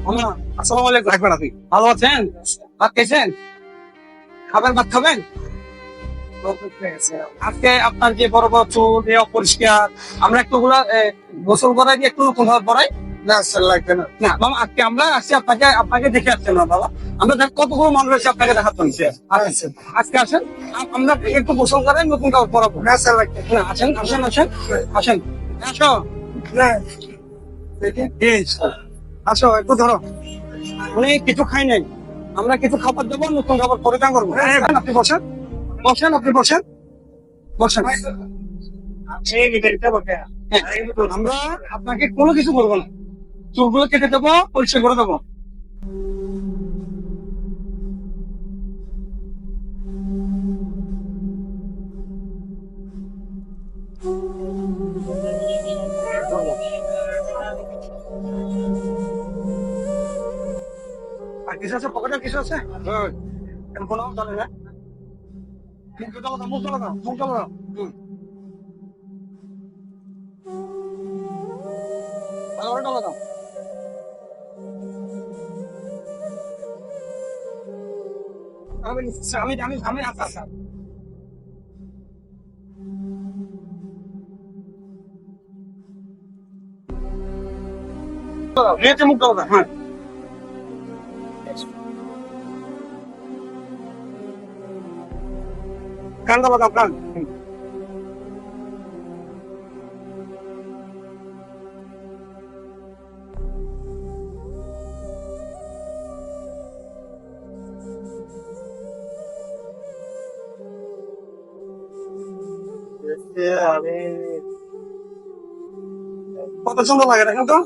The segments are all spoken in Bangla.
আসসালামু আলাইকুম। রাখবেন আপনি ভালো আছেন? ভাত খেয়েছেন? খাবেন? ভাত খাবেন? আজকে আপনার যে বড় বড় চুল অপরিষ্কার, আমরা একটু গোসল করাই দিয়ে একটু নতুন ভাবে পড়াই না স্যার, লাগবে না। না বাবা, আজকে আমরা আসছি আপনাকে দেখে আসছেন না বাবা, আমরা কতগুলো মানুষ আছে আপনাকে দেখাতে আজকে আসেন, আমরা একটু গোসল করাই নতুন কাপড় পরাবো। না স্যার, লাগবে না। আসেন আসেন আসেন আসেন, আসো আসো, একটু ধরো। উনি কিছু খাই নাই, আমরা কিছু খাবার দেবো, নতুন খাবার পরিধান করবো। আপনি বসেন বসেন, আপনি বসেন বসেন। আমরা আপনাকে কোনো কিছু করবো না, চুলগুলো কেটে দেবো, পরিষ্কার করে দেবো। আর কিছু আছে পকেটে? কিছু আছে? কোনো চলে না। মুখ চলো দাও, মুখ চলো দাও, মুখ চলো দাও। ভালো করে চলো দাও। আমি আমি আমি আচ্ছা আচ্ছা, রেতে মুখ চলো দাও। হ্যাঁ, কান চলো দাও, কান। কত সুন্দর লাগে দেখেন তো।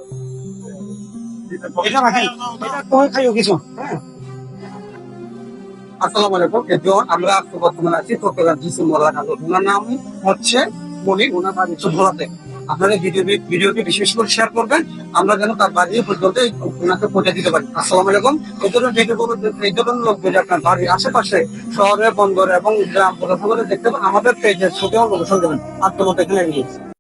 এটা রাখেন, এটা তুমি খাইও কিছু। হ্যাঁ, আসসালামু আলাইকুম। এখন আমরা বর্তমানে আছি চট্টগ্রাম জিসি মোল্লা কাজল। ওনার নাম হচ্ছে মনি, ওনার বাড়ি ভোলাতে। আপনারা ভিডিওটি বিশেষ করে শেয়ার করবেন, আমরা যেন তার বাড়ি পর্যন্ত ওনাকে পৌঁছে দিতে পারি। আসসালামু আলাইকুম। এই ধরনের লোক যদি আপনার বাড়ির আশেপাশে শহরে, বন্দরে এবং গ্রাম প্রদেশে দেখতে পান, আমাদের পেজের ছবি অবশ্যই দেবেন। আর তোমাদের এখানে